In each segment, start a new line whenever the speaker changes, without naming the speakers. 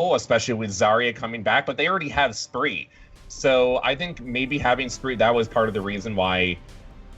especially with Zarya coming back, but they already have Spree. So I think maybe having Spree, that was part of the reason why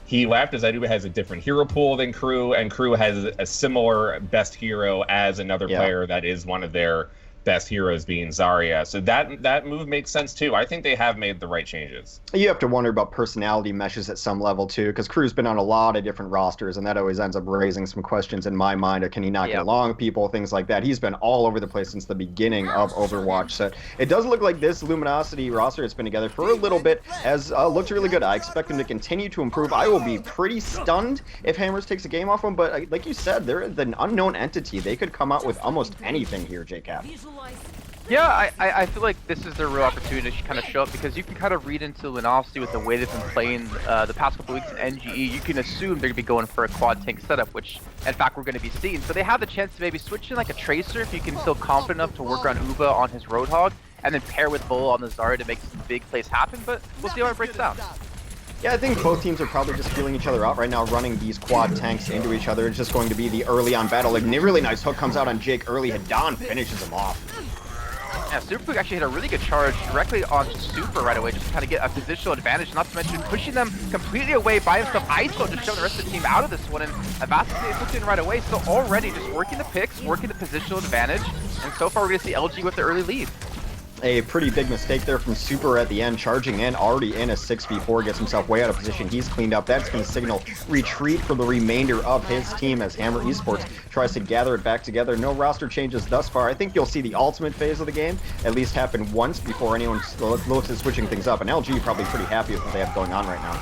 he left, is Aduba has a different hero pool than Crew, and Crew has a similar best hero as another player that is one of their best heroes, being Zarya. So that move makes sense too. I think they have made the right changes.
You have to wonder about personality meshes at some level too, because Crew's been on a lot of different rosters, and that always ends up raising some questions in my mind. Can he not get along with people, things like that. He's been all over the place since the beginning of Overwatch. So it does look like this Luminosity roster has been together for a little bit, has looked really good. I expect him to continue to improve. I will be pretty stunned if Hammers takes a game off him, but like you said, they're an unknown entity. They could come out with almost anything here, JCap.
Yeah, I feel like this is their real opportunity to kind of show up, because you can kind of read into Luminosity with the way they've been playing the past couple weeks in NGE. You can assume they're going to be going for a quad tank setup, which in fact we're going to be seeing. So they have the chance to maybe switch in like a Tracer if you can feel confident enough to work around Uba on his Roadhog, and then pair with Bull on the Zarya to make some big plays happen, but we'll see how it breaks down.
Yeah, I think both teams are probably just feeling each other out right now, running these quad tanks into each other. It's just going to be the early on battle. Like, really nice hook comes out on Jake early. Hadan finishes him off.
Yeah, Super actually hit a really good charge directly on Super right away, just to kind of get a positional advantage, not to mention pushing them completely away by himself. ISO just showing the rest of the team out of this one, and Avasity is hooked in right away, so already just working the picks, working the positional advantage, and so far we're going to see LG with the early lead.
A pretty big mistake there from Super at the end, charging in, already in a 6v4, gets himself way out of position. He's cleaned up. That's going to signal retreat for the remainder of his team as Hammer Esports tries to gather it back together. No roster changes thus far. I think you'll see the ultimate phase of the game at least happen once before anyone looks at switching things up, and LG probably pretty happy with what they have going on right now.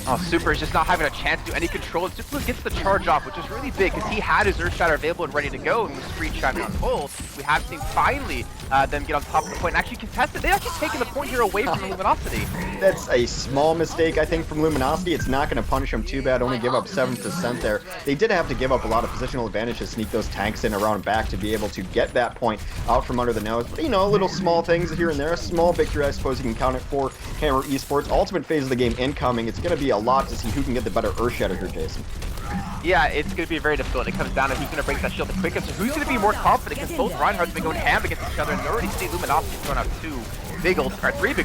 Oh, Super is just not having a chance to do any control, and Super gets the charge off, which is really big, because he had his Earth Shatter available and ready to go, and the Spree chiming on full. We have seen finally them get on top of the point and actually contest it. They've actually taken the point here away from Luminosity.
That's a small mistake, I think, from Luminosity. It's not going to punish them too bad, only give up 7% there. They did have to give up a lot of positional advantage to sneak those tanks in around back to be able to get that point out from under the nose. But, you know, little small things here and there. A small victory, I suppose you can count it for Hammer Esports. Ultimate phase of the game incoming. It's going to be a lot to see who can get the better Earth Shatter here, Jason.
Yeah, it's going to be very difficult. It comes down to who's going to break that shield the quickest, or who's going to be more confident, because both Reinhardt's been going ham against each other, and you already see Luminosity throwing out three big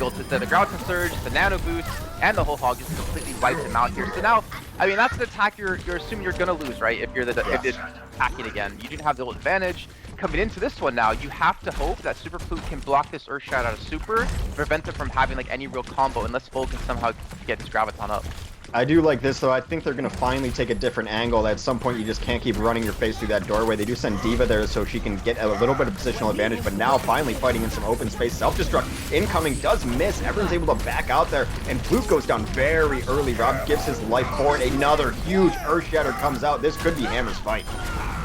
ults instead of the Ground Surge, the Nano Boost, and the whole hog just completely wipes him out here. So now, I mean, that's an attack you're assuming you're going to lose, right? If you're if it's attacking again. You didn't have the ult advantage. Coming into this one now, you have to hope that Super Flute can block this Earth Shot out of Super, prevent it from having like any real combo, unless Bull can somehow get his Graviton up.
I do like this, though. I think they're going to finally take a different angle. At some point, you just can't keep running your face through that doorway. They do send D.Va there so she can get a little bit of positional advantage, but now finally fighting in some open space. Self-destruct incoming does miss. Everyone's able to back out there, and Flute goes down very early. Rob gives his life for it. Another huge Earth Shatter comes out. This could be Hammer's fight.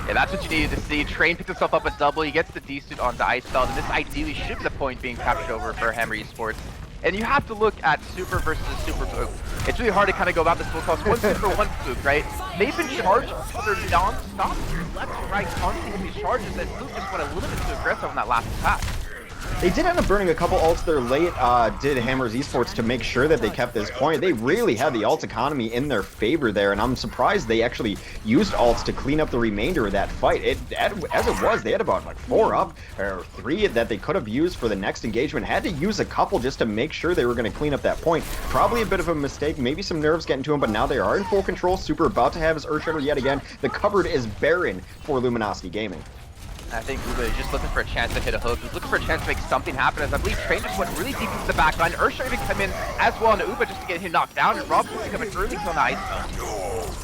Yeah, that's what you needed to see. Train picks himself up a double. He gets the D-suit on the ice belt, and this ideally should be the point being captured over for Hammer Esports. And you have to look at Super versus Super Fluke. It's really hard to kind of go about this because one Super, one Fluke, right? They've been charged for non-stop here, left and right, constantly hitting these charges, and Fluke just went a little bit too aggressive on that last attack.
They did end up burning a couple ults there late, did Hammers Esports, to make sure that they kept this point. They really had the ult economy in their favor there, and I'm surprised they actually used ults to clean up the remainder of that fight. As it was, they had about like 4 up, or 3 that they could have used for the next engagement. Had to use a couple just to make sure they were going to clean up that point. Probably a bit of a mistake, maybe some nerves getting to them, but now they are in full control. Super about to have his Earth Shatter yet again. The cupboard is barren for Luminosity Gaming.
I think Uba is just looking for a chance to hit a hook. He's looking for a chance to make something happen, as I believe Train just went really deep into the back line. Ursha even come in as well into Uba just to get him knocked down, and Rob just coming early on the ice belt.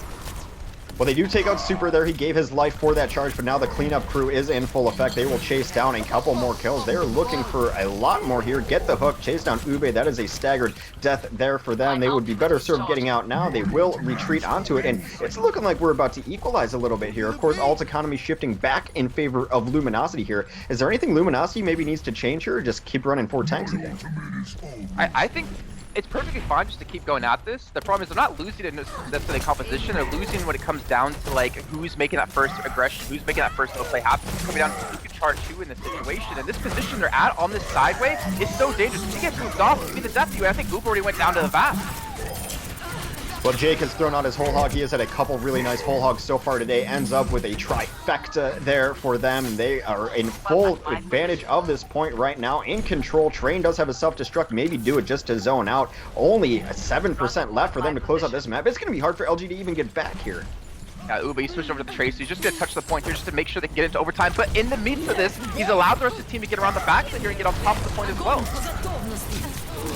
Well, they do take out Super there. He gave his life for that charge, but now the cleanup crew is in full effect. They will chase down a couple more kills. They are looking for a lot more here. Get the hook, chase down Ube. That is a staggered death there for them. They would be better served getting out now. They will retreat onto it, and it's looking like we're about to equalize a little bit here. Of course, ult economy shifting back in favor of Luminosity here. Is there anything Luminosity maybe needs to change here, or just keep running 4 tanks, you think?
I think it's perfectly fine just to keep going at this. The problem is they're not losing in necessarily composition. They're losing when it comes down to like who's making that first aggression, who's making that first no play happen. It's coming down to who can charge who in this situation. And this position they're at on this sideway is so dangerous. If he gets moved off, it's gonna be the death to you. I think Goop already went down to the back.
Well, Jake has thrown out his whole hog. He has had a couple really nice whole hogs so far today. Ends up with a trifecta there for them. They are in full advantage of this point right now. In control. Train does have a self-destruct. Maybe do it just to zone out. Only 7% left for them to close out this map. It's going to be hard for LG to even get back here.
Yeah, Ube, he switched over to the Tracer. He's just going to touch the point here just to make sure they can get into overtime. But in the midst of this, he's allowed the rest of the team to get around the back here and get on top of the point as well.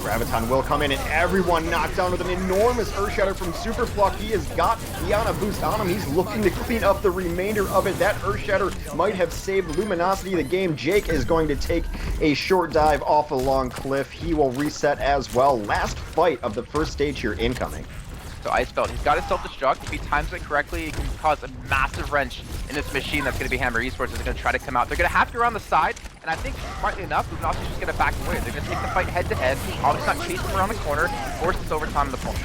Graviton will come in and everyone knocked down with an enormous Earth Shatter from Superflock. He has got Diana boost on him. He's looking to clean up the remainder of it. That Earth Shatter might have saved Luminosity the game. Jake is going to take a short dive off a long cliff. He will reset as well. Last fight of the first stage here incoming.
So Icebelt, he's got his self-destruct. If he times it correctly, he can cause a massive wrench in this machine that's going to be Hammer Esports. They're going to try to come out. They're going to have to go around the side, and I think, smartly enough, Luminosity's just going to back away. They're going to take the fight head-to-head, obviously not chase him around the corner, force this overtime in the point.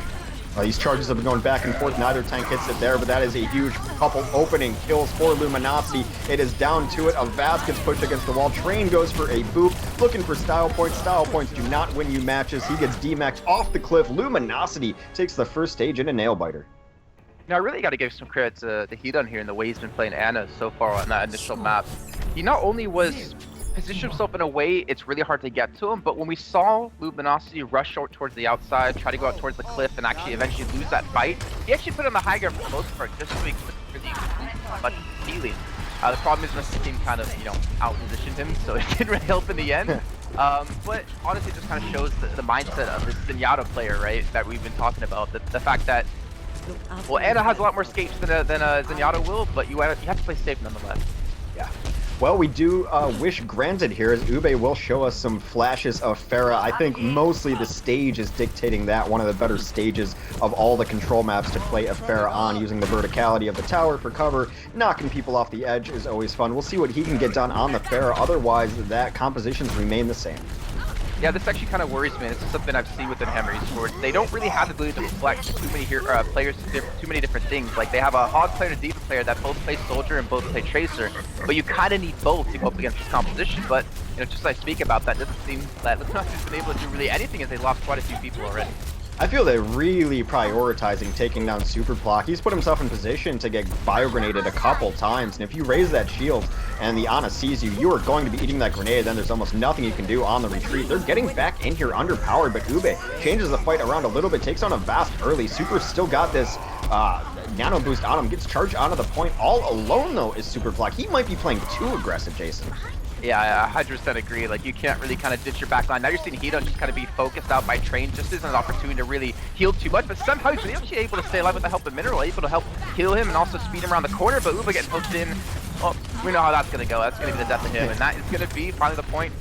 These charges have been going back and forth. Neither tank hits it there, but that is a huge couple opening kills for Luminosity. It is down to it. Avast gets pushed against the wall. Train goes for a boop, looking for style points. Style points do not win you matches. He gets D-maxed off the cliff. Luminosity takes the first stage in a nail biter.
Now, I really got to give some credit to the Hedon here and the way he's been playing Ana so far on that initial map. He not only was positioned himself in a way it's really hard to get to him, but when we saw Luminosity rush short towards the outside, try to go out towards the cliff, and actually eventually lose that fight, he actually put on the high ground for the most part, just so he could really much healing. The problem is the team kind of, out-positioned him, so it didn't really help in the end. But honestly, it just kind of shows the mindset of this Zenyatta player, right, that we've been talking about. The fact that, well, Ana has a lot more escapes than Zenyatta will, but you have to play safe nonetheless.
Yeah. Well, we do wish granted here, as Ube will show us some flashes of Pharah. I think mostly the stage is dictating that. One of the better stages of all the control maps to play a Pharah on, using the verticality of the tower for cover. Knocking people off the edge is always fun. We'll see what he can get done on the Pharah. Otherwise, that compositions remain the same.
Yeah, this actually kind of worries me. This is something I've seen within Hammer Esports. They don't really have the ability to flex too many players to too many different things. Like, they have a Hog player and a D.Va player that both play Soldier and both play Tracer, but you kind of need both to go up against this composition. But, just as I speak about that, it doesn't seem that Luminosity's been able to do really anything, as they lost quite a few people already.
I feel they're really prioritizing taking down Superflock. He's put himself in position to get bio-grenaded a couple times, and if you raise that shield and the Ana sees you, you are going to be eating that grenade. Then there's almost nothing you can do on the retreat. They're getting back in here underpowered, but Ube changes the fight around a little bit, takes on Avast early. Super's still got this nano boost on him, gets charged onto the point. All alone, though, is Superflock. He might be playing too aggressive, Jason.
Yeah, I 100% agree. Like, you can't really kind of ditch your backline. Now you're seeing Hedon just kind of be focused out by Train. Just isn't an opportunity to really heal too much, but somehow he's actually able to stay alive with the help of Mineral, able to help heal him and also speed him around the corner, but Uba getting hooked in. Oh, we know how that's going to go. That's going to be the death of him, and that is going to be finally the point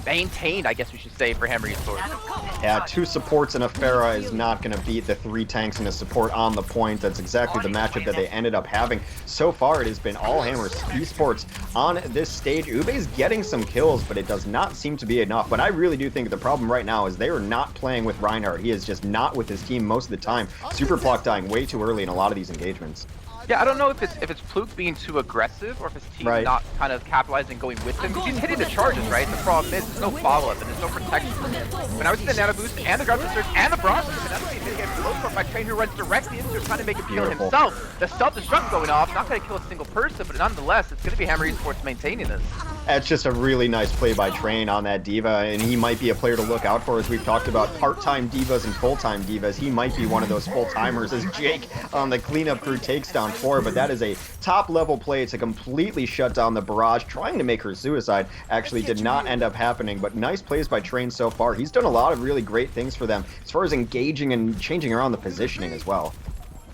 maintained, I guess we should say, for Hammer Esports.
Yeah, 2 supports and a Pharah is not going to beat the 3 tanks and a support on the point. That's exactly the matchup that they ended up having. So far, it has been all Hammer Esports on this stage. Ube's getting some kills, but it does not seem to be enough. But I really do think the problem right now is they are not playing with Reinhardt. He is just not with his team most of the time. Superflock dying way too early in a lot of these engagements.
Yeah, I don't know if it's Pluke being too aggressive or if his team not kind of capitalizing going with him. Because he's hitting the charges, right? The problem is there's no follow-up and there's no protection for him. When I was in the Nano Boost and the Ground Surge and the Bronze, he's going to get close by Train, who runs directly into him, trying to make him kill himself. The self-destruct going off, not going to kill a single person, but nonetheless, it's going to be Hammer Esports maintaining this.
That's just a really nice play by Train on that D.Va, and he might be a player to look out for. As we've talked about part-time D.Vas and full-time D.Vas, he might be one of those full-timers as Jake on the cleanup crew takes down 4, but that is a top-level play to completely shut down the barrage, trying to make her suicide. Actually did not end up happening, but nice plays by Train so far. He's done a lot of really great things for them as far as engaging and changing around the positioning as well.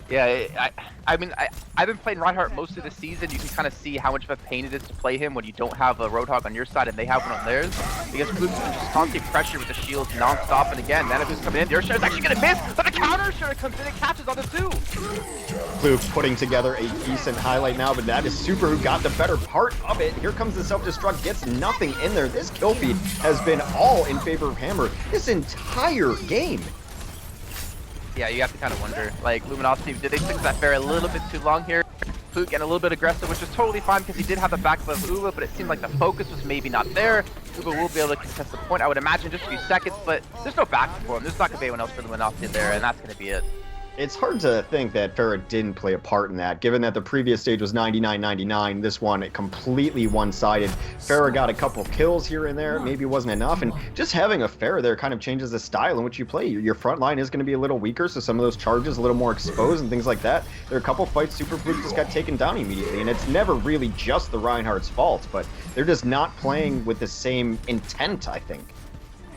Yeah, I mean, I've been playing Reinhardt most of the season. You can kind of see how much of a pain it is to play him when you don't have a Roadhog on your side and they have one on theirs. Because Pluke's been just constant pressure with the shields non-stop, and again, Nanabu's coming in. The Earthshare's actually going to miss, but the counter Share comes in and catches on the 2.
Pluke putting together a decent highlight now, but that is Super who got the better part of it. Here comes the self-destruct, gets nothing in there. This kill feed has been all in favor of Hammer this entire game.
Yeah, you have to kind of wonder, like, Luminosity, did they stick that Pharah a little bit too long here? Pluke getting a little bit aggressive, which is totally fine because he did have the backup of Uva, but it seemed like the focus was maybe not there. Uva will be able to contest the point, I would imagine, just a few seconds, but there's no backup for him. There's not going to be anyone else for Luminosity there, and that's going to be it.
It's hard to think that Farah didn't play a part in that, given that the previous stage was 99-99, this one completely one-sided. Farah got a couple kills here and there, maybe wasn't enough, and just having a Farah there kind of changes the style in which you play. Your front line is going to be a little weaker, so some of those charges a little more exposed and things like that. There are a couple fights Super Fluke just got taken down immediately, and it's never really just the Reinhardt's fault, but they're just not playing with the same intent, I think.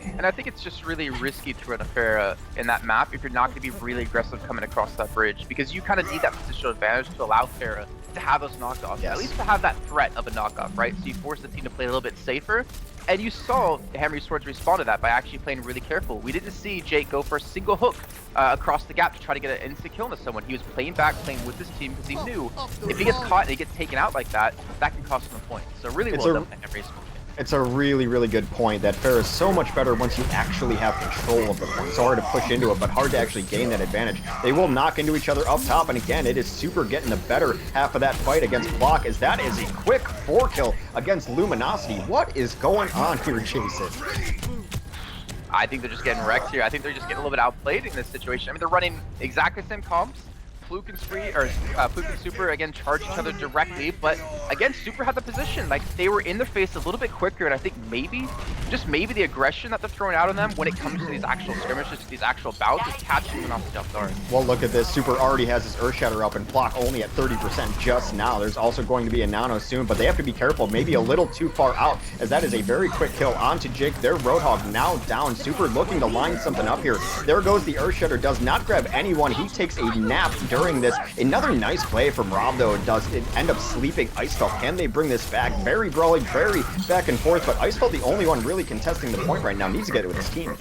And I think it's just really risky to run a Pharah in that map if you're not going to be really aggressive coming across that bridge, because you kind of need that positional advantage to allow Pharah to have those knockoffs, at least to have that threat of a knockoff, right? So you force the team to play a little bit safer, and you saw Hammer Esports respond to that by actually playing really careful. We didn't see Jake go for a single hook across the gap to try to get an instant kill into someone. He was playing back, playing with his team, because he knew if he gets caught and he gets taken out like that, that can cost him a point. So really well done by Hammer Esports.
It's a really, really good point that Farah is so much better once you actually have control of the point. So hard to push into it, but hard to actually gain that advantage. They will knock into each other up top, and again, it is Super getting the better half of that fight against Block, as that is a quick 4-kill against Luminosity. What is going on here, Jason?
I think they're just getting wrecked here. I think they're just getting a little bit outplayed in this situation. I mean, they're running exactly the same comps. Fluke and Fluke and Super again charge each other directly, but again Super had the position. Like, they were in their face a little bit quicker, and I think maybe, just maybe, the aggression that they're throwing out on them when it comes to these actual skirmishes, these actual bouts, is catching them off the jump guard.
Well, look at this. Super already has his Earthshatter up, and Block only at 30% just now. There's also going to be a Nano soon, but they have to be careful, maybe a little too far out, as that is a very quick kill onto Jake. Their Roadhog now down. Super looking to line something up here. There goes the Earthshatter, does not grab anyone. He takes a nap during this. Another nice play from Rob, though. Does it end up sleeping Icefeld? Can they bring this back? Very brawly, very back and forth, but Icefeld, the only one really contesting the point right now, needs to get it with his team.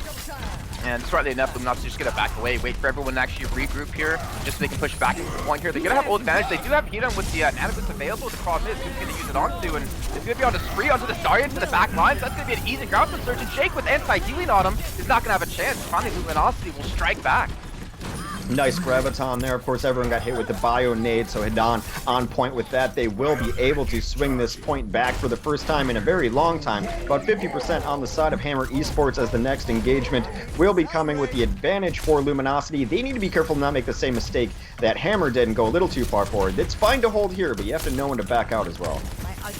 And smartly enough, Luminosity just gonna back away, wait for everyone to actually regroup here, just so they can push back into the point here. They're gonna have ult advantage. They do have heat on with the Nanobits available. The problem is who's gonna use it onto, and it's gonna be on the spree onto the Starion to the back line. So that's gonna be an easy ground surge, and Jake with anti-healing on him is not gonna have a chance. Finally, Luminosity will strike back.
Nice Graviton there. Of course, everyone got hit with the Bio Nade, so Hidan on point with that. They will be able to swing this point back for the first time in a very long time. About 50% on the side of Hammer Esports, as the next engagement will be coming with the advantage for Luminosity. They need to be careful to not make the same mistake that Hammer did and go a little too far forward. It's fine to hold here, but you have to know when to back out as well.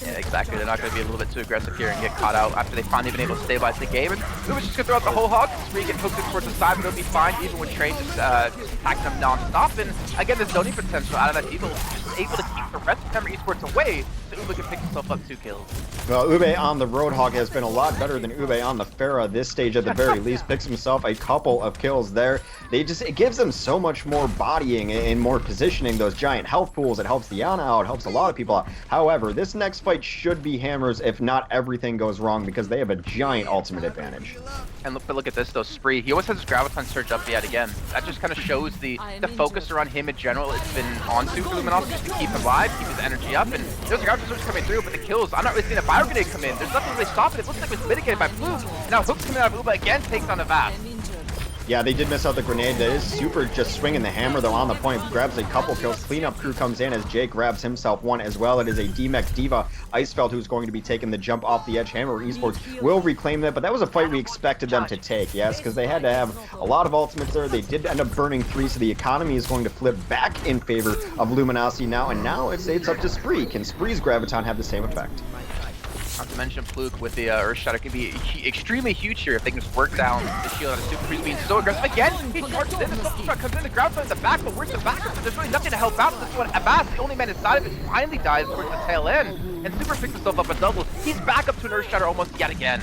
Yeah, exactly. They're not going to be a little bit too aggressive here and get caught out after they've finally been able to stabilize the game. And Lumi's just going to throw out the whole hog. Spree get hooked in towards the side, but it'll be fine even with Train just attacking them non-stop. And again, the zoning potential out of that Eagle is just able to keep the rest of Hammer Esports away, so Ube can pick himself up 2 kills.
Well, Ube on the Roadhog has been a lot better than Ube on the Pharah this stage at the very least. Picks himself a couple of kills there. It gives them so much more bodying and more positioning, those giant health pools. It helps the Ana out, helps a lot of people out. However, this next fight should be Hammer's if not everything goes wrong, because they have a giant ultimate advantage.
And look at this though, Spree. He always has his Graviton surge up yet again. That just kind of shows the focus around him in general. It's been onto Luminosity just to keep him alive, keep his energy up, and there's a Graviton surge coming through, but the kills, I'm not really seeing a Fire Grenade come in. There's nothing really stopping it. It looks like it was mitigated by Fluke. And now Hook's coming out of Uba again, takes on a Vast.
Yeah, they did miss out the grenade. That is Super just swinging the hammer, though, on the point. Grabs a couple kills. Cleanup crew comes in as Jake grabs himself one as well. It is a DMEX Diva Icefeld who's going to be taking the jump off the edge. Hammer Esports will reclaim that, but that was a fight we expected them to take, yes, because they had to have a lot of ultimates there. They did end up burning 3, so the economy is going to flip back in favor of Luminosity now, and now it's up to Spree. Can Spree's Graviton have the same effect?
Not to mention Fluke with the Earthshatter can be extremely huge here if they can just work down the shield on a Super. He's being so aggressive. Again, he charges in, the Super Shot comes in, the ground in the back, but where's the backup? There's really nothing to help out this one. Abbas, the only man inside of it, finally dies towards the tail end, and Super picks himself up a double. He's back up to an Earthshatter almost yet again.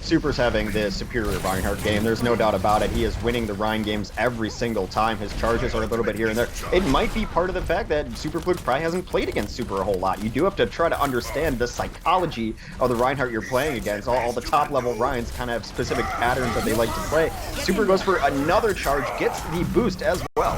Super's having the superior Reinhardt game. There's no doubt about it. He is winning the Rhine games every single time. His charges are a little bit here and there. It might be part of the fact that Super Fluke probably hasn't played against Super a whole lot. You do have to try to understand the psychology of the Reinhardt you're playing against. All the top-level Rhines kind of have specific patterns that they like to play. Super goes for another charge, gets the boost as well.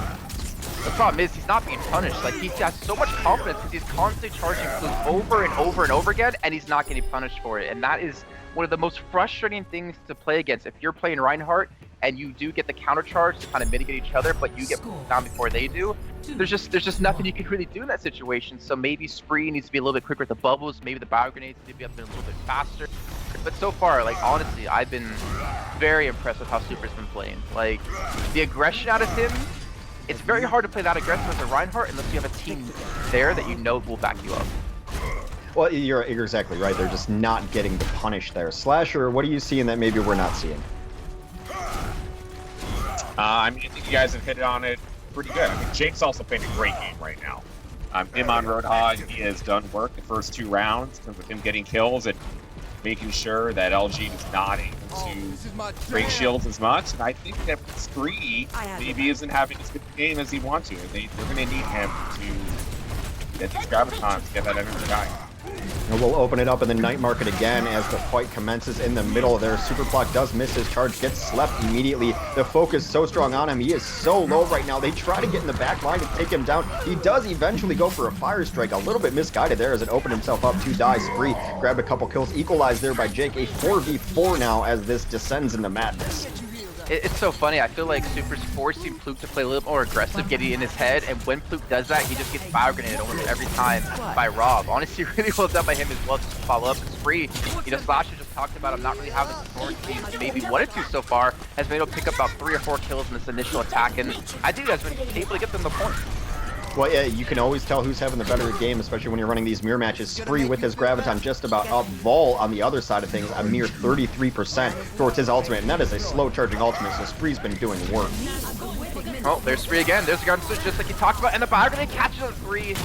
The problem is he's not being punished. Like, he has so much confidence because he's constantly charging Fluke over and over and over again, and he's not getting punished for it. And that is one of the most frustrating things to play against. If you're playing Reinhardt and you do get the counter charge to kind of mitigate each other, but you get pulled down before they do, there's just nothing you can really do in that situation. So maybe Spree needs to be a little bit quicker with the bubbles. Maybe the bio grenades need to be up there a little bit faster. But so far, like, honestly, I've been very impressed with how Super's been playing. Like, the aggression out of him it's very hard to play that aggressive as a Reinhardt unless you have a team there that you know will back you up.
Well, you're exactly right. They're just not getting the punish there. Slasher, what are you seeing that maybe we're not seeing?
I mean, I think you guys have hit it on it pretty good. I mean, Jake's also playing a great game right now. Him on Roadhog, he has done work the first 2 rounds with him getting kills and making sure that LG is not able to break shields as much. And I think that Spree maybe isn't having as good a game as he wants to. They're going to need him to get these gravitons, get that energy going.
And we'll open it up in the night market again as the fight commences in the middle there. Superblock does miss his charge, gets slept immediately. The focus so strong on him. He is so low right now. They try to get in the back line to take him down. He does eventually go for a fire strike. A little bit misguided there as it opened himself up to die. Spree grabbed a couple kills, equalized there by Jake. A 4v4 now as this descends into madness.
It's so funny. I feel like Super's forcing Pluke to play a little more aggressive, getting in his head, and when Pluke does that, he just gets fire grenaded almost every time by Rob. Honestly, really well done by him as well to follow up. Spree, you know, Slasher just talked about him not really having the performance he maybe wanted to so far, has been able to pick up about 3 or 4 kills in this initial attack, and I think that's been able to get them the point.
Well, yeah, you can always tell who's having the better game, especially when you're running these mirror matches. Spree with his Graviton just about up. Vol on the other side of things, a mere 33% towards his ultimate, and that is a slow charging ultimate, so Spree's been doing work.
Oh, there's Spree again. There's the gun switch just like you talked about, and the fire grenade catches on Spree.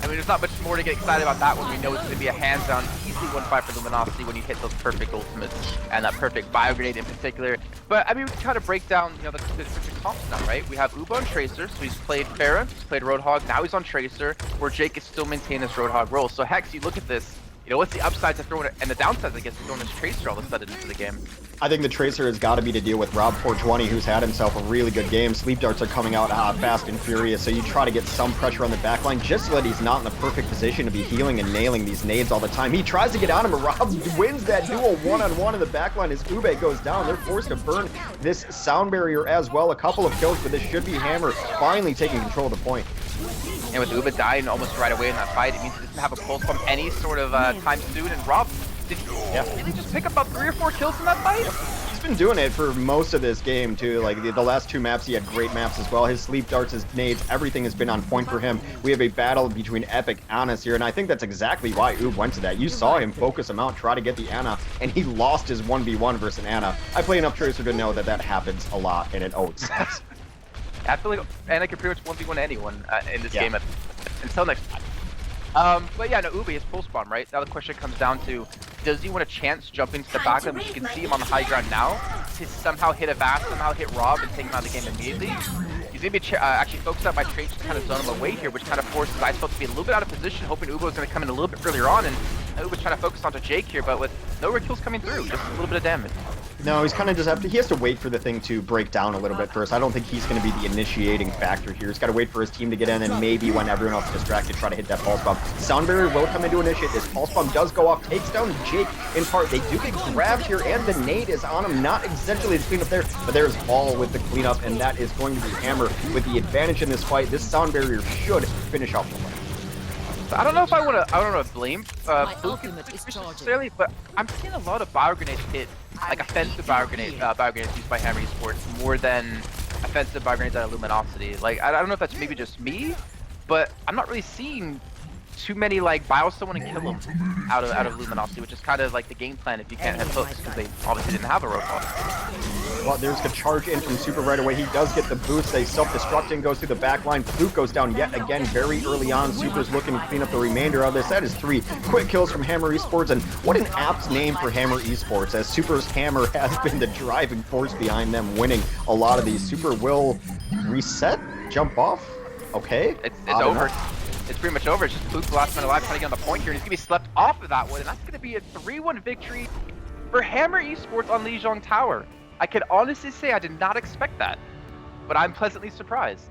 I mean, there's not much more to get excited about that one. We know it's going to be a hands-on, easy 1-5 for Luminosity when you hit those perfect ultimates, and that perfect bio grenade in particular. But, I mean, we can kind of break down, you know, the different comps now, right? We have Ubo on Tracer, so he's played Pharah, he's played Roadhog, now he's on Tracer, where Jake is still maintaining his Roadhog role. So, Hex, you look at this, you know, what's the upside to throwing it, and the downside, I guess, to throwing this Tracer all of a sudden into the game?
I think the Tracer has got to be to deal with Rob 420, who's had himself a really good game. Sleep darts are coming out fast and furious, so you try to get some pressure on the backline just so that he's not in the perfect position to be healing and nailing these nades all the time. He tries to get on him, but Rob wins that duel one-on-one in the backline as Ube goes down. They're forced to burn this sound barrier as well. A couple of kills, but this should be Hammer finally taking control of the point.
And with Uba dying almost right away in that fight, it means he doesn't have a pulse from any sort of time soon. And Rob, did he just pick up about 3 or 4 kills in that fight?
He's been doing it for most of this game too. Like the last 2 maps, he had great maps as well. His sleep darts, his nades, everything has been on point for him. We have a battle between Epic and Anna's here, and I think that's exactly why Oob went to that. You saw him focus him out, try to get the Anna, and he lost his 1v1 versus an Anna. I play enough Tracer to know that that happens a lot, and it always sucks.
I feel like Anna can pretty much 1v1 anyone in this game until next time. But yeah, no, Ubi is pulse bomb, right? Now the question comes down to, does he want a chance jump into the back of him? You can see him on the high ground now to somehow hit a Vast, somehow hit Rob and take him out of the game immediately. He's going to be actually focused out by Trace to kind of zone him away here, which kind of forces Icefeld to be a little bit out of position, hoping Ubo is going to come in a little bit earlier on, and Ubo's trying to focus onto Jake here, but with no red kills coming through, just a little bit of damage.
No, he's kind of just he has to wait for the thing to break down a little bit first. I don't think he's going to be the initiating factor here. He's got to wait for his team to get in, and maybe when everyone else is distracted, try to hit that pulse bomb. Sound barrier will come in to initiate. This pulse bomb does go off, takes down Jake in part. They do get grabbed here, and the nade is on him. Not essentially the cleanup there, but there's Ball with the cleanup, and that is going to be Hammer with the advantage in this fight. This sound barrier should finish off the fight.
I don't know if I want to blame Fluke necessarily, but I'm seeing a lot of bio grenades hit, like offensive bio grenades used by Hammer Esports more than offensive bio grenades out of Luminosity. Like I don't know if that's maybe just me, but I'm not really seeing too many like bio someone and kill them out of Luminosity, which is kind of like the game plan if you can't have hooks because they obviously didn't have a roadblock.
Well, there's a charge in from Super right away. He does get the boost. They self-destructing, goes through the back line. Fluke goes down yet again very early on. Super's looking to clean up the remainder of this. That is 3 quick kills from Hammer Esports, and what an apt name for Hammer Esports, as Super's Hammer has been the driving force behind them winning a lot of these. Super will reset, jump off. Okay.
It's over. It's pretty much over. It's just Fluke, the last man alive, trying to get on the point here, and he's going to be slept off of that one, and that's going to be a 3-1 victory for Hammer Esports on Lijiang Tower. I can honestly say I did not expect that, but I'm pleasantly surprised.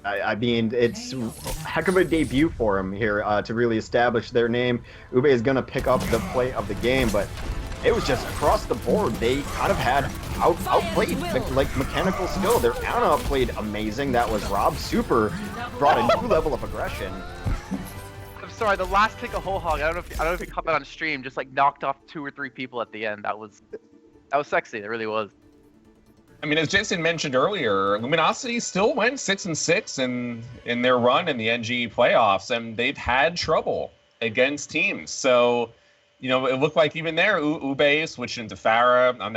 I mean, it's a heck of a debut for him here to really establish their name. Ube is going to pick up the play of the game, but it was just across the board. They kind of had outplayed, like mechanical skill. Their Anna played amazing. That was Rob. Super brought a new level of aggression.
I'm sorry, the last kick of Whole Hog, I don't know if you caught that on stream, just like knocked off 2 or 3 people at the end. That was sexy, it really was.
I mean, as Jason mentioned earlier, Luminosity still went 6-6 in their run in the NG playoffs, and they've had trouble against teams. So, you know, it looked like even there, Ube switched into Pharah on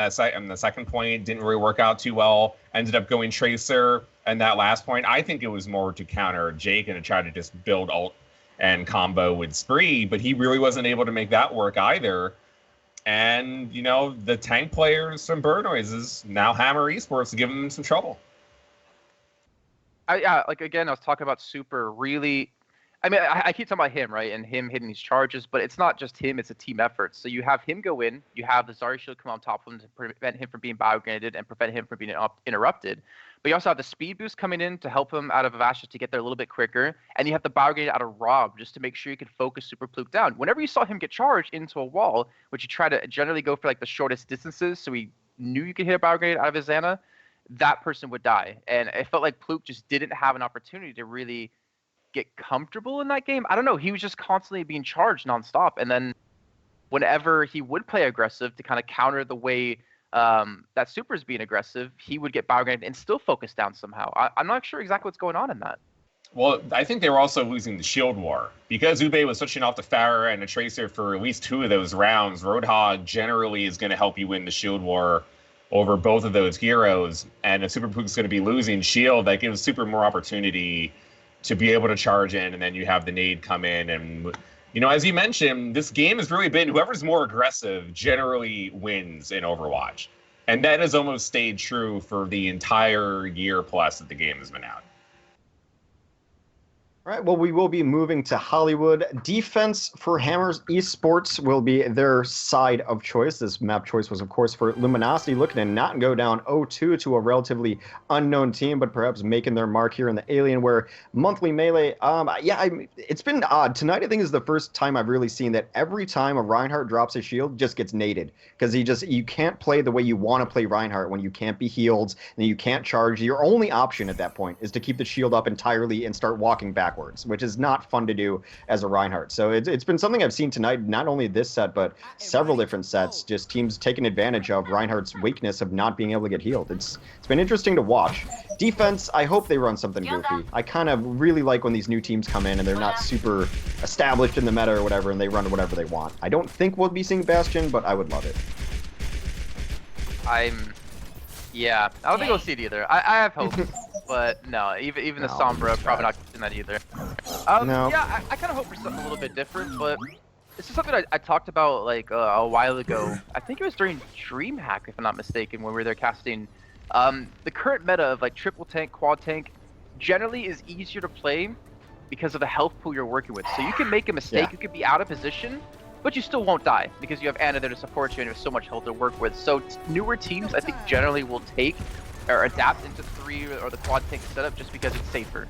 the second point, didn't really work out too well. Ended up going Tracer, and that last point, I think it was more to counter Jake and to try to just build ult and combo with Spree, but he really wasn't able to make that work either. And, you know, the tank players from Bird Noises, now Hammer Esports, giving them some trouble.
Like, again, I was talking about Super really... I mean, I keep talking about him, right, and him hitting these charges, but it's not just him, it's a team effort. So you have him go in, you have the Zarya shield come on top of him to prevent him from being bio-granted and prevent him from being interrupted. But you also have the speed boost coming in to help him out of Avashes to get there a little bit quicker, and you have the bio-granted out of Rob just to make sure you can focus Super Pluke down. Whenever you saw him get charged into a wall, which you try to generally go for like the shortest distances, so he knew you could hit a bio-granted out of his Xana, that person would die. And it felt like Pluke just didn't have an opportunity to really get comfortable in that game. I don't know. He was just constantly being charged nonstop. And then whenever he would play aggressive to kind of counter the way that Super's being aggressive, he would get bio-granted and still focus down somehow. I'm not sure exactly what's going on in that.
Well, I think they were also losing the shield war. Because Ube was switching off the Pharah and a Tracer for at least 2 of those rounds, Roadhog generally is going to help you win the shield war over both of those heroes. And if Super Pluke's going to be losing shield, that gives Super more opportunity to be able to charge in, and then you have the nade come in. And, you know, as you mentioned, this game has really been whoever's more aggressive generally wins in Overwatch. And that has almost stayed true for the entire year plus that the game has been out.
All right, well, we will be moving to Hollywood. Defense for Hammers Esports will be their side of choice. This map choice was, of course, for Luminosity, looking to not go down 0-2 to a relatively unknown team, but perhaps making their mark here in the Alienware monthly melee. It's been odd. Tonight, I think, is the first time I've really seen that every time a Reinhardt drops a shield, just gets naded. Because you can't play the way you want to play Reinhardt when you can't be healed and you can't charge. Your only option at that point is to keep the shield up entirely and start walking back. Which is not fun to do as a Reinhardt. So it's been something I've seen tonight, not only this set, but several different sets, just teams taking advantage of Reinhardt's weakness of not being able to get healed. It's been interesting to watch. Defense, I hope they run something goofy. I kind of really like when these new teams come in and they're not super established in the meta or whatever, and they run whatever they want. I don't think we'll be seeing Bastion, but I would love it.
Yeah, I don't think we'll see it either. I have hope. But no, even the Sombra probably not doing that either.
No.
Yeah, I kind of hope for something a little bit different, but this is something I talked about like a while ago. I think it was during DreamHack, if I'm not mistaken, when we were there casting. The current meta of like triple tank, quad tank, generally is easier to play because of the health pool you're working with. So you can make a mistake, you could be out of position, but you still won't die because you have Ana there to support you and you have so much health to work with. So newer teams, I think, generally will take or adapt into 3 or the quad tank setup just because it's safer.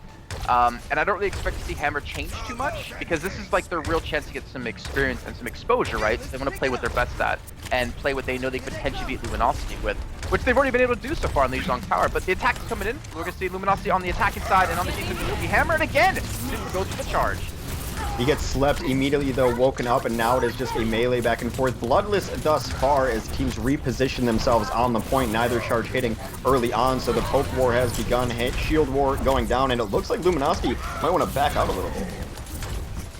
And I don't really expect to see Hammer change too much because this is like their real chance to get some experience and some exposure, right? So they want to play what they're best at and play what they know they could potentially beat Luminosity with, which they've already been able to do so far in the Yuzhong Tower. But the attack is coming in. We're going to see Luminosity on the attacking side, and on the defense will be Hammer, and again, just goes for the charge.
He gets slept immediately, though, woken up, and now it is just a melee back and forth. Bloodless thus far as teams reposition themselves on the point. Neither charge hitting early on, so the poke war has begun. Shield war going down, and it looks like Luminosity might want to back out a little bit.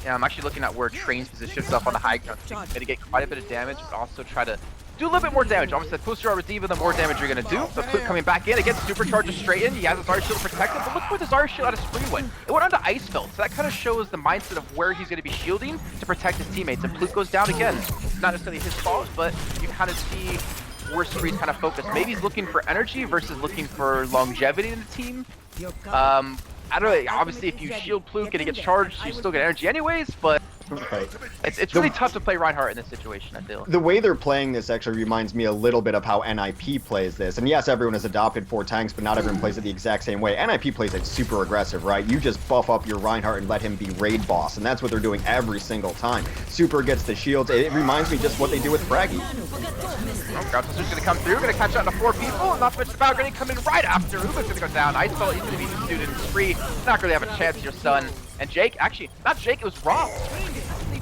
Yeah, I'm actually looking at where Train's position himself on the high ground. Going to get quite a bit of damage, but also try to do a little bit more damage. Obviously, the closer you are with Diva, the more damage you're going to do. The Pluke coming back in. Again, supercharges straight in. He has his Zarya shield protected, but look where the Zarya shield out of Spree went. It went onto Ice Belt, so that kind of shows the mindset of where he's going to be shielding to protect his teammates. And Pluke goes down again. Not necessarily his fault, but you kind of see where Spree's kind of focused. Maybe he's looking for energy versus looking for longevity in the team. I don't know. Obviously, if you shield Pluke and he gets charged, you still get energy anyways, but
Right.
It's really tough to play Reinhardt in this situation, I feel.
The way they're playing this actually reminds me a little bit of how NIP plays this. And yes, everyone has adopted 4 tanks, but not everyone plays it the exact same way. NIP plays it super aggressive, right? You just buff up your Reinhardt and let him be raid boss, and that's what they're doing every single time. Super gets the shields. It reminds me just what they do with Fraggy.
Ground's just gonna come through, gonna catch out to 4 people, not to mention about gonna come in right after. Uba's gonna go down. Ice Belt, he's gonna be the student. Spree, not gonna have a chance here, son. And Jake, actually, not Jake, it was Rob.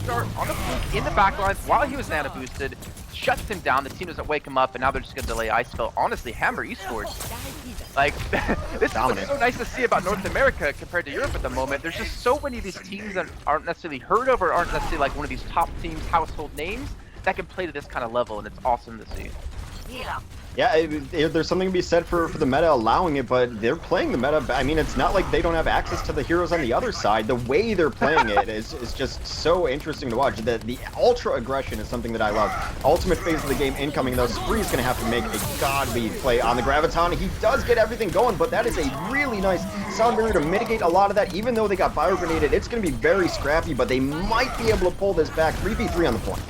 Superstar on the fluke in the backlines while he was nano boosted, shuts him down. The team doesn't wake him up, and now they're just going to delay Ice Spell. Honestly, Hammer Esports, like, this is what's so nice to see about North America compared to Europe at the moment. There's just so many of these teams that aren't necessarily heard of or aren't necessarily like one of these top teams, household names, that can play to this kind of level, and it's awesome to see.
Yeah, there's something to be said for the meta allowing it, but they're playing the meta. I mean, it's not like they don't have access to the heroes on the other side. The way they're playing it is just so interesting to watch. The ultra aggression is something that I love. Ultimate phase of the game incoming, though. Spree's going to have to make a godly play on the Graviton. He does get everything going, but that is a really nice sound barrier to mitigate a lot of that. Even though they got bio-grenaded, it's going to be very scrappy, but they might be able to pull this back. 3v3 on the point.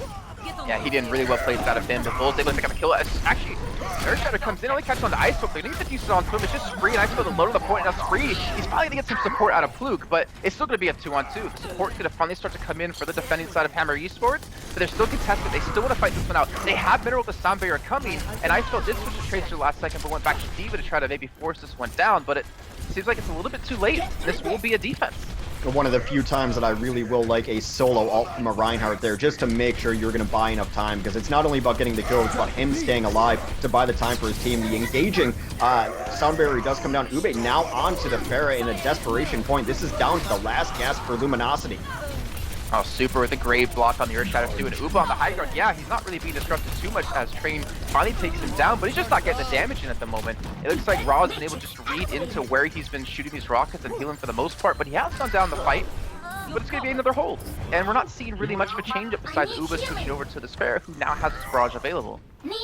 Yeah, he didn't really well placed out of him. The Bulls able to pick up a kill. Actually, Earthshatter comes in, only catches on the Ice Spell. They didn't get the uses on Fluke. It's just Spree and Ice Spell to load on the point. Now Spree, he's probably going to get some support out of Fluke, but it's still going to be a 2-on-2. The support's going to finally start to come in for the defending side of Hammer Esports, but they're still contested. They still want to fight this one out. They have Mineral the Sound Barrier coming, and Ice Spell did switch to Tracer last second, but went back to D.Va to try to maybe force this one down, but it seems like it's a little bit too late. This will be a defense.
One of the few times that I really will like a solo ult from a Reinhardt there, just to make sure you're going to buy enough time, because it's not only about getting the kill, it's about him staying alive to buy the time for his team. The engaging sound barrier does come down. Ube now onto the Pharah in a desperation point. This is down to the last gasp for Luminosity.
Oh, Super with a great block on the Earthshatter too, and Uba on the high ground. Yeah, he's not really being disrupted too much as Train finally takes him down, but he's just not getting the damage in at the moment. It looks like Raw has been able to just read into where he's been shooting these rockets and heal him for the most part, but he has gone down the fight. But it's going to be another hold. And we're not seeing really much of a change-up besides Uba switching over to the Spare, who now has his barrage available.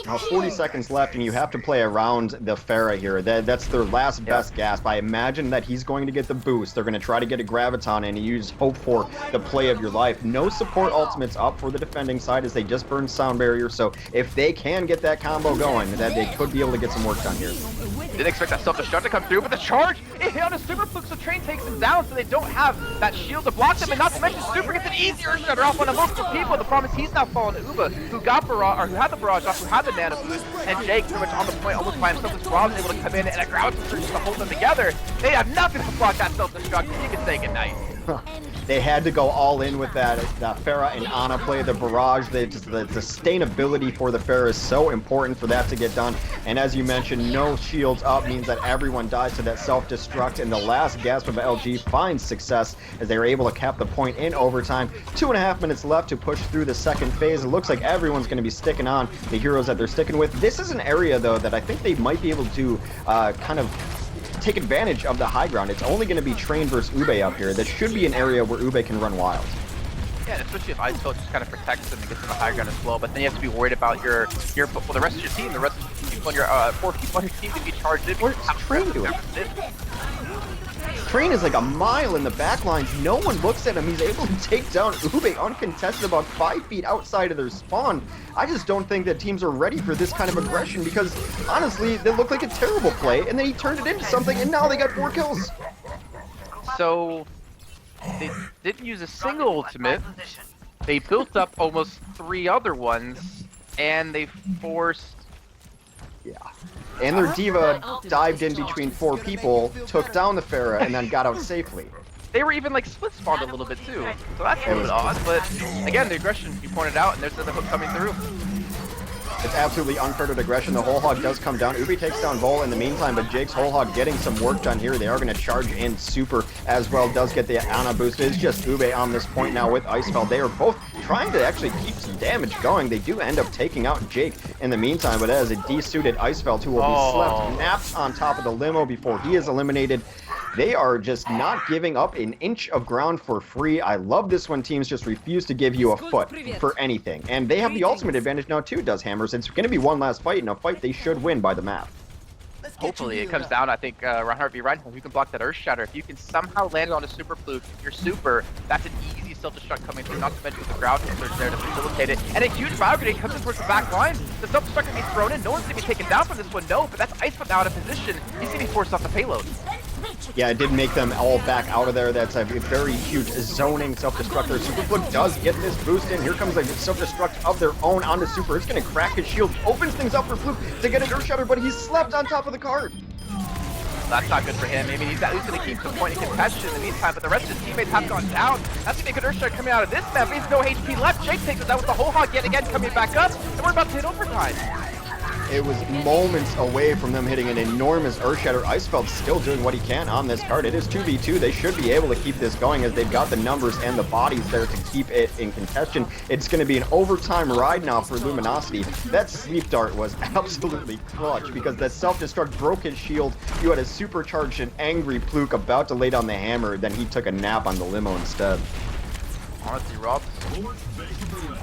Now 40 seconds left, and you have to play around the Pharah here. That's their last best gasp. I imagine that he's going to get the boost. They're going to try to get a Graviton, and you just hope for the play of your life. No support ultimates up for the defending side as they just burned Sound Barrier, so if they can get that combo going, that they could be able to get some work done here.
Didn't expect that self-destruct to come through, but the charge, it hit on a Super Fluke, so Train takes him down, so they don't have that shield to block them, and not to mention Super gets an easier shutter off on a multiple people. The problem is he's now falling to Uba, who got barrage, or who had the barrage off, who had the nano boost, and Jake pretty much on the point, almost by himself. This Rob's able to come in, and a Ground just to hold them together. They have nothing to block that self-destruct, and you can say goodnight.
They had to go all in with that. The Pharah and Ana play, the barrage, the sustainability for the Pharah is so important for that to get done. And as you mentioned, no shields up means that everyone dies to that self-destruct, and the last gasp of LG finds success as they were able to cap the point in overtime. 2.5 minutes left to push through the second phase. It looks like everyone's going to be sticking on the heroes that they're sticking with. This is an area, though, that I think they might be able to kind of take advantage of the high ground. It's only going to be Train versus Ube up here. That should be an area where Ube can run wild.
Yeah, especially if Ice Spell just kind of protects them and gets to the high ground as well. But then you have to be worried about well, the rest of your team, the rest of the people on your 4 people on your team to be charged in.
What's Train doing? Train is like a mile in the back lines. No one looks at him. He's able to take down Ube uncontested about 5 feet outside of their spawn. I just don't think that teams are ready for this kind of aggression because, honestly, they look like a terrible play, and then he turned it into something, and now they got 4 kills.
So, they didn't use a single ultimate. They built up almost 3 other ones, and they forced...
Yeah. And their D.Va dived in between 4 people, took down the Pharah, and then got out safely.
They were even like split spawned a little bit too, so that's a little bit odd, but again, the aggression you pointed out, and there's the hook coming through.
It's absolutely unfettered aggression. The Whole Hog does come down. Ubi takes down Vol in the meantime, but Jake's Whole Hog getting some work done here. They are going to charge in Super as well. Does get the Ana boost. It's just Ube on this point now with Icefell. They are both trying to actually keep some damage going. They do end up taking out Jake in the meantime, but as a desuited Icefell who will be slept napped on top of the limo before he is eliminated. They are just not giving up an inch of ground for free. I love this when teams just refuse to give you a foot for anything. And they have the ultimate advantage now too, does Hammers. It's going to be one last fight, and a fight they should win by the map.
Hopefully it comes down, I think, Reinhardt v. Reinhardt, you can block that Earth Shatter. If you can somehow land it on a Super Fluke, your Super, that's an easy self-destruct coming through, not to mention with the ground surge there to facilitate it. And a huge Fire Grenade comes in towards the back line. The self-destruct can be thrown in. No one's going to be taken down from this one, no, but that's Icefoot now out of position. He's going to be forced off the payload.
Yeah, it did make them all back out of there. That's a very huge zoning self-destructor. Superfluke does get this boost in. Here comes a self-destruct of their own onto Super. It's going to crack his shield. Opens things up for Fluke to get an Earth Shatter, but he's slept on top of the card.
That's not good for him. I mean, he's at least going to keep some point in contention in the meantime, but the rest of his teammates have gone down. That's going to be a good Earth Strike coming out of this map. He has no HP left. Jake takes us out with the whole hog yet again, coming back up, and we're about to hit overtime.
It was moments away from them hitting an enormous Earthshatter. Icefeld still doing what he can on this card. It is 2v2. They should be able to keep this going as they've got the numbers and the bodies there to keep it in contention. It's going to be an overtime ride now for Luminosity. That sleep dart was absolutely clutch because that self-destruct broke his shield. You had a supercharged and angry Pluke about to lay down the hammer, then he took a nap on the limo instead.
Honestly, Rob,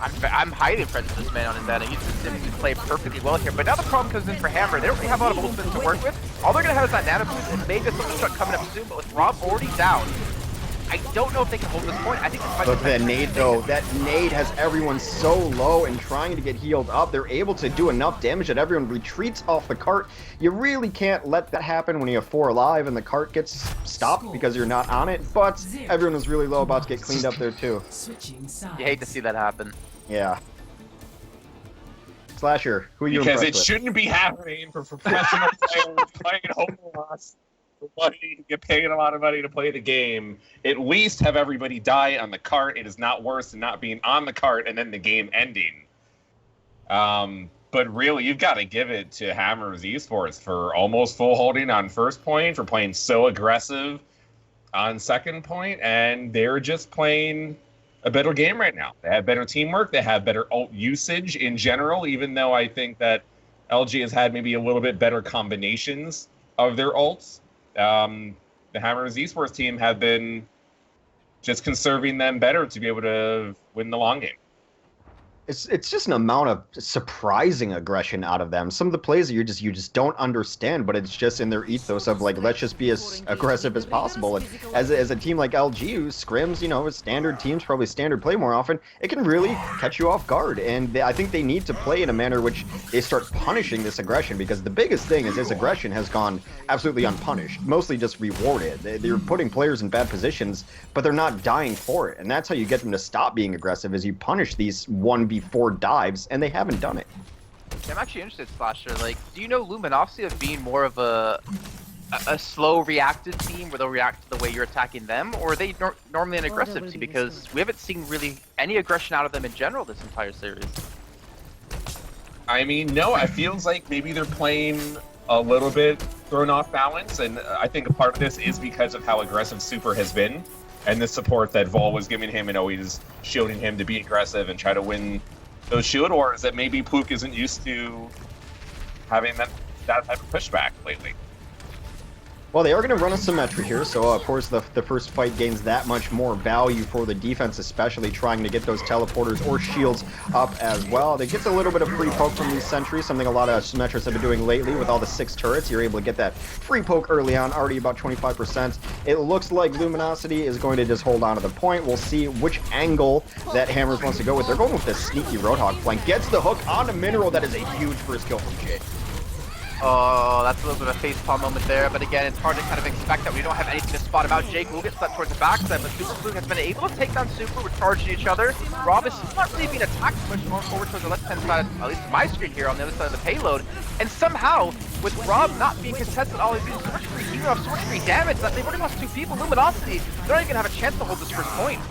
I'm highly impressed with this man on his end. He's simply played perfectly well here. But now the problem comes in for Hammer. They don't really have a lot of ultimates to work with. All they're going to have is that nano boost and maybe a self-destruct coming up soon. But with Rob already down, I don't know if they can hold this point. I think
look at that nade though. That nade has everyone so low and trying to get healed up. They're able to do enough damage that everyone retreats off the cart. You really can't let that happen when you have 4 alive and the cart gets stopped because you're not on it. But everyone was really low, about to get cleaned up there too.
You hate to see that happen.
Yeah. Slasher, who are you
Because it
impressed with?
shouldn't be happening for professional players playing Overwatch. Money, get paid a lot of money to play the game. At least have everybody die on the cart. It is not worse than not being on the cart and then the game ending. But really, you've got to give it to Hammers Esports for almost full holding on first point, for playing so aggressive on second point, and they're just playing a better game right now. They have better teamwork. They have better ult usage in general, even though I think that LG has had maybe a little bit better combinations of their ults. The Hammers Esports team have been just conserving them better to be able to win the long game.
It's just an amount of surprising aggression out of them. Some of the plays that you just don't understand, but it's just in their ethos of like, let's just be as aggressive as possible. And as a team like LG who scrims, you know, as standard teams, probably standard play more often, it can really catch you off guard. And I think they need to play in a manner which they start punishing this aggression, because the biggest thing is this aggression has gone absolutely unpunished, mostly just rewarded. They're putting players in bad positions, but they're not dying for it. And that's how you get them to stop being aggressive, is you punish these 1v4 dives, and they haven't done it.
I'm actually interested, Slasher. Like, do you know Luminosity of being more of a slow reactive team where they'll react to the way you're attacking them, or are they normally an aggressive team? Because we haven't seen really any aggression out of them in general this entire series.
I mean, no, it feels like maybe they're playing a little bit thrown off balance, and I think a part of this is because of how aggressive Super has been, and the support that Vol was giving him and always shielding him to be aggressive and try to win those shield wars that maybe Pluke isn't used to having that type of pushback lately.
Well, they are going to run a symmetry here, so of course the first fight gains that much more value for the defense, especially trying to get those teleporters or shields up as well. They get a little bit of free poke from these sentries, something a lot of symmetrists have been doing lately with all the 6 turrets. You're able to get that free poke early on, already about 25%. It looks like Luminosity is going to just hold on to the point. We'll see which angle that Hammers wants to go with. They're going with this sneaky Roadhog flank. Gets the hook on a Mineral. That is a huge first kill from Jake.
Oh, that's a little bit of a facepalm moment there, but again, it's hard to kind of expect that we don't have anything to spot him out. Jake will get swept towards the backside, but Super Fluke has been able to take down Super. We're charging each other. Rob is not really being attacked much more forward towards the left-hand side, at least my screen here on the other side of the payload. And somehow, with Rob not being contested, all he's doing so much free healing off, so much free damage that they've already lost 2 people. Luminosity, they're not even gonna have a chance to hold this first point.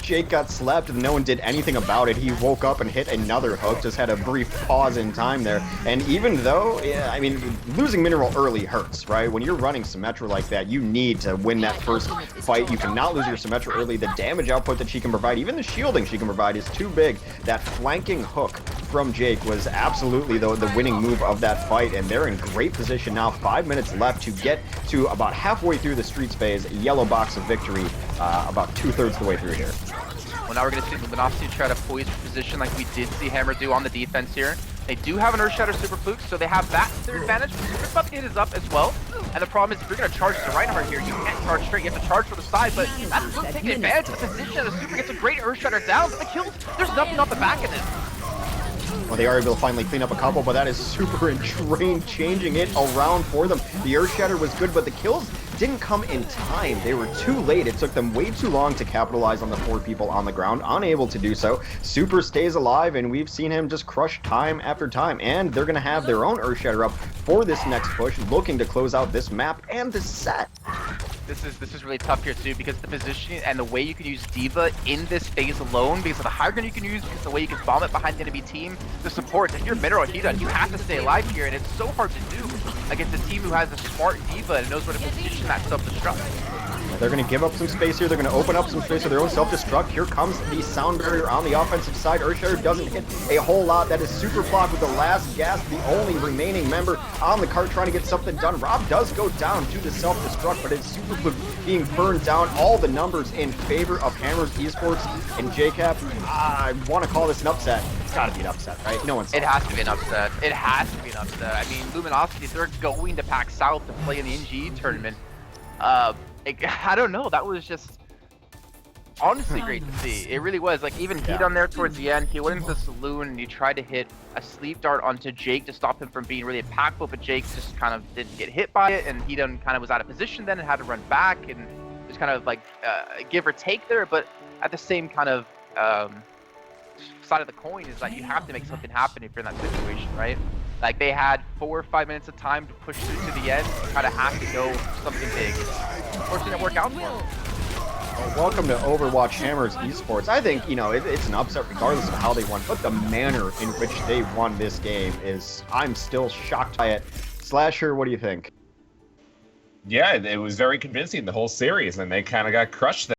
Jake got slept and no one did anything about it. He woke up and hit another hook, just had a brief pause in time there. And even though, I mean, losing Mineral early hurts, right? When you're running Symmetra like that, you need to win that first fight. You cannot lose your Symmetra early. The damage output that she can provide, even the shielding she can provide, is too big. That flanking hook from Jake was absolutely the winning move of that fight, and they're in great position now. 5 minutes left to get to about halfway through the Streets phase. Yellow box of victory, about 2/3 the way through here.
Well, now we're going to see Luminosity try to poise for position like we did see Hammer do on the defense here. They do have an Earthshatter Super Fluke, so they have that to their advantage. But Super's about to get his up as well. And the problem is, if you're going to charge to Reinhardt here, you can't charge straight. You have to charge for the side, but that's Fluke taking advantage of the position. The Super gets a great Earthshatter down, but the kills, there's nothing off the back of this.
Well, they are able to finally clean up a couple, but that is super intriguing, changing it around for them. The Earth Shatter was good, but the kills didn't come in time. They were too late. It took them way too long to capitalize on the 4 people on the ground, unable to do so. Super stays alive, and we've seen him just crush time after time, and they're going to have their own Earth Shatter up for this next push, looking to close out this map and this set.
This is really tough here too, because the positioning and the way you can use D.Va in this phase alone, because of the high ground you can use, because the way you can bomb it behind the enemy team, the supports. If you're mid or Hida, you have to stay alive here, and it's so hard to do against a team who has a smart D.Va and knows where to position that self-destruct.
They're going to give up some space here. They're going to open up some space for their own self-destruct. Here comes the sound barrier on the offensive side. Earthshatter doesn't hit a whole lot. That is super blocked with the last gas, the only remaining member on the cart trying to get something done. Rob does go down to the self-destruct, but it's super being burned down. All the numbers in favor of Hammers Esports and JCap. I want to call this an upset. It's got to be an upset, right? No one's.
It has to be an upset. It has to be an upset. I mean, Luminosity, they're going to pack South to play in the NGE tournament. I don't know. That was just honestly great to see. It really was. Like, even Heat on there towards the end, he went into the saloon and he tried to hit a sleep dart onto Jake to stop him from being really impactful, but Jake just kind of didn't get hit by it, and he then kind of was out of position then and had to run back and just kind of like give or take there. But at the same kind of side of the coin is that you have to make something happen if you're in that situation, right? Like, they had 4 or 5 minutes of time to push through to the end. You kind of have to go something big. Unfortunately, it worked out for them.
Well, welcome to Overwatch Hammers Esports. I think, you know, it's an upset regardless of how they won, but the manner in which they won this game is, I'm still shocked by it. Slasher, what do you think?
Yeah, it was very convincing, the whole series, and they kind of got crushed there.